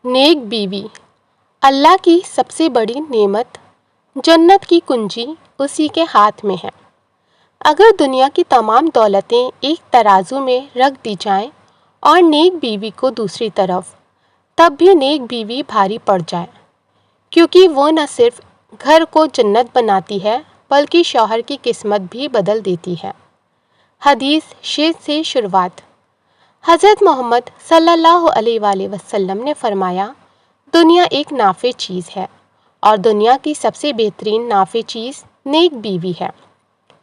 نیک بیوی اللہ کی سب سے بڑی نعمت، جنت کی کنجی اسی کے ہاتھ میں ہے۔ اگر دنیا کی تمام دولتیں ایک ترازو میں رکھ دی جائیں اور نیک بیوی کو دوسری طرف، تب بھی نیک بیوی بھاری پڑ جائے، کیونکہ وہ نہ صرف گھر کو جنت بناتی ہے بلکہ شوہر کی قسمت بھی بدل دیتی ہے۔ حدیث شیخ سے شروعات۔ حضرت محمد صلی اللہ علیہ وآلہ وسلم نے فرمایا، دنیا ایک نافع چیز ہے اور دنیا کی سب سے بہترین نافع چیز نیک بیوی ہے۔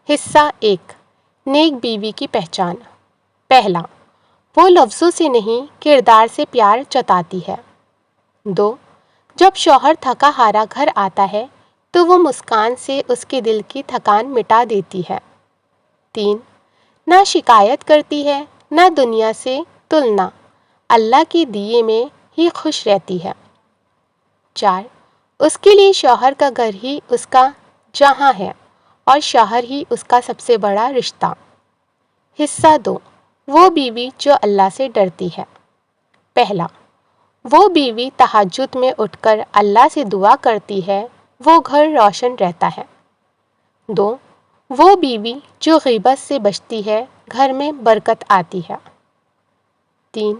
حصہ 1، نیک بیوی کی پہچان۔ پہلا، وہ لفظوں سے نہیں کردار سے پیار جتاتی ہے۔ 2، جب شوہر تھکا ہارا گھر آتا ہے تو وہ مسکان سے اس کے دل کی تھکان مٹا دیتی ہے۔ 3، نہ شکایت کرتی ہے نہ دنیا سے تلنا، اللہ کے دیے میں ہی خوش رہتی ہے۔ 4، اس کے لیے شوہر کا گھر ہی اس کا جہاں ہے اور شوہر ہی اس کا سب سے بڑا رشتہ۔ حصہ 2، وہ بیوی جو اللہ سے ڈرتی ہے۔ پہلا، وہ بیوی تہجد میں اٹھ کر اللہ سے دعا کرتی ہے، وہ گھر روشن رہتا ہے۔ 2، وہ بیوی جو غیبت سے بچتی ہے، گھر میں برکت آتی ہے۔ 3،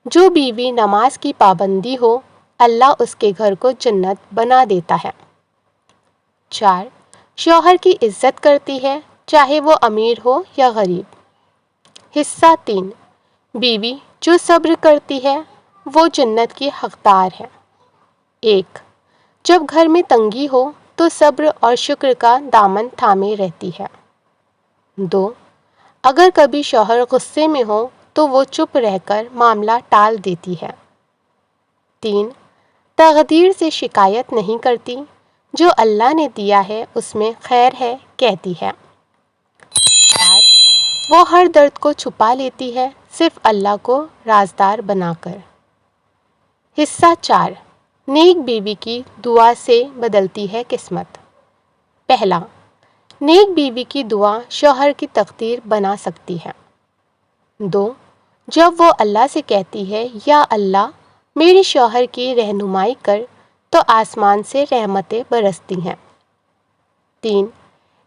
جو بیوی نماز کی پابندی ہو، اللہ اس کے گھر کو جنت بنا دیتا ہے۔ 4، شوہر کی عزت کرتی ہے، چاہے وہ امیر ہو یا غریب۔ حصہ 3، بیوی جو صبر کرتی ہے، وہ جنت کی حقدار ہے۔ 1، جب گھر میں تنگی ہو تو صبر اور شکر کا دامن تھامے رہتی ہے۔ 2، اگر کبھی شوہر غصے میں ہو تو وہ چپ رہ کر معاملہ ٹال دیتی ہے۔ 3، تقدیر سے شکایت نہیں کرتی، جو اللہ نے دیا ہے اس میں خیر ہے کہتی ہے۔ 4، وہ ہر درد کو چھپا لیتی ہے، صرف اللہ کو رازدار بنا کر۔ حصہ 4، نیک بیوی کی دعا سے بدلتی ہے قسمت۔ پہلا، نیک بیوی کی دعا شوہر کی تقدیر بنا سکتی ہے۔ 2، جب وہ اللہ سے کہتی ہے، یا اللہ میرے شوہر کی رہنمائی کر، تو آسمان سے رحمتیں برستی ہیں۔ 3،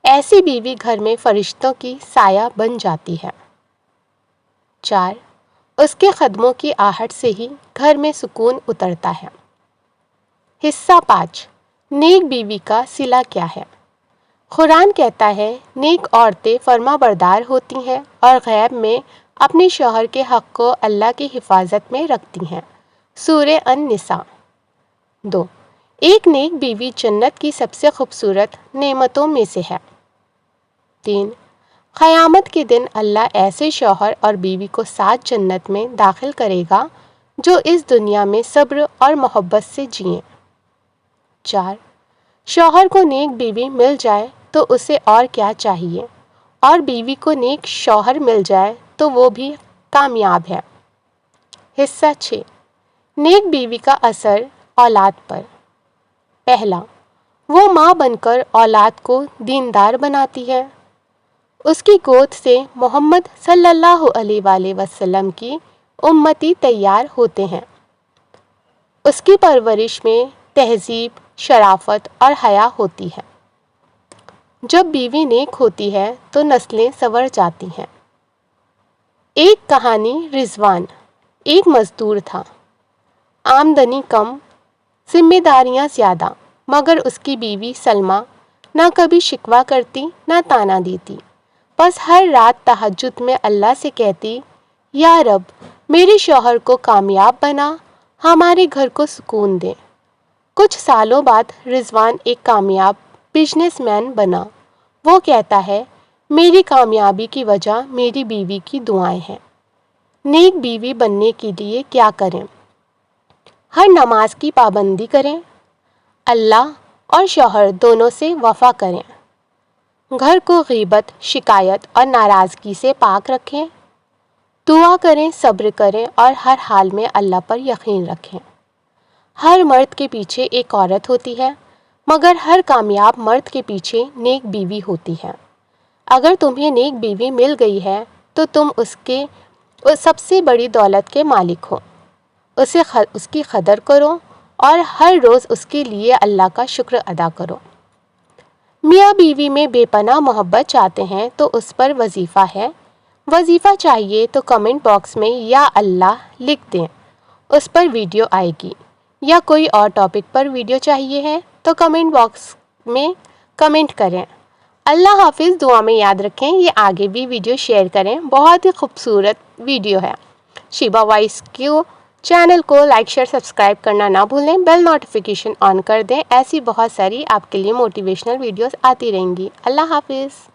ایسی بیوی گھر میں فرشتوں کی سایہ بن جاتی ہے۔ 4، اس کے قدموں کی آہٹ سے ہی گھر میں سکون اترتا ہے۔ حصہ 5، نیک بیوی کا صلہ کیا ہے؟ قرآن کہتا ہے، نیک عورتیں فرما بردار ہوتی ہیں اور غیب میں اپنے شوہر کے حق کو اللہ کی حفاظت میں رکھتی ہیں۔ سورہ النساء۔ 2، ایک نیک بیوی جنت کی سب سے خوبصورت نعمتوں میں سے ہے۔ 3، قیامت کے دن اللہ ایسے شوہر اور بیوی کو ساتھ جنت میں داخل کرے گا جو اس دنیا میں صبر اور محبت سے جئیں۔ 4، شوہر کو نیک بیوی مل جائے تو اسے اور کیا چاہیے، اور بیوی کو نیک شوہر مل جائے تو وہ بھی کامیاب ہے۔ حصہ 6، نیک بیوی کا اثر اولاد پر۔ پہلا، وہ ماں بن کر اولاد کو دیندار بناتی ہے۔ اس کی گود سے محمد صلی اللہ علیہ وآلہ وسلم کی امتی تیار ہوتے ہیں۔ اس کی پرورش میں تہذیب، شرافت اور حیا ہوتی ہے۔ جب بیوی نیک ہوتی ہے تو نسلیں سنور جاتی ہیں۔ ایک کہانی۔ رضوان ایک مزدور تھا، آمدنی کم، ذمہ داریاں زیادہ، مگر اس کی بیوی سلمیٰ نہ کبھی شکوہ کرتی نہ طعنہ دیتی، بس ہر رات تہجد میں اللہ سے کہتی، یا رب میرے شوہر کو کامیاب بنا، ہمارے گھر کو سکون دے۔ کچھ سالوں بعد رضوان ایک کامیاب بزنس مین بنا۔ وہ کہتا ہے، میری کامیابی کی وجہ میری بیوی کی دعائیں ہیں۔ نیک بیوی بننے کے لیے کیا کریں؟ ہر نماز کی پابندی کریں، اللہ اور شوہر دونوں سے وفا کریں، گھر کو غیبت، شکایت اور ناراضگی سے پاک رکھیں، دعا کریں، صبر کریں اور ہر حال میں اللہ پر یقین رکھیں۔ ہر مرد کے پیچھے ایک عورت ہوتی ہے، مگر ہر کامیاب مرد کے پیچھے نیک بیوی ہوتی ہے۔ اگر تمہیں نیک بیوی مل گئی ہے تو تم اس سب سے بڑی دولت کے مالک ہو۔ اس کی قدر کرو اور ہر روز اس کے لیے اللہ کا شکر ادا کرو۔ میاں بیوی میں بے پناہ محبت چاہتے ہیں تو اس پر وظیفہ ہے۔ وظیفہ چاہیے تو کمنٹ باکس میں یا اللہ لکھ دیں، اس پر ویڈیو آئے گی۔ یا کوئی اور ٹاپک پر ویڈیو چاہیے ہے تو کمنٹ باکس میں کمنٹ کریں۔ اللہ حافظ، دعا میں یاد رکھیں، یہ آگے بھی ویڈیو شیئر کریں، بہت ہی خوبصورت ویڈیو ہے۔ شیبہ وائس کیو چینل کو لائک شیئر سبسکرائب کرنا نہ بھولیں، بیل نوٹیفیکیشن آن کر دیں، ایسی بہت ساری آپ کے لیے موٹیویشنل ویڈیوز آتی رہیں گی۔ اللہ حافظ۔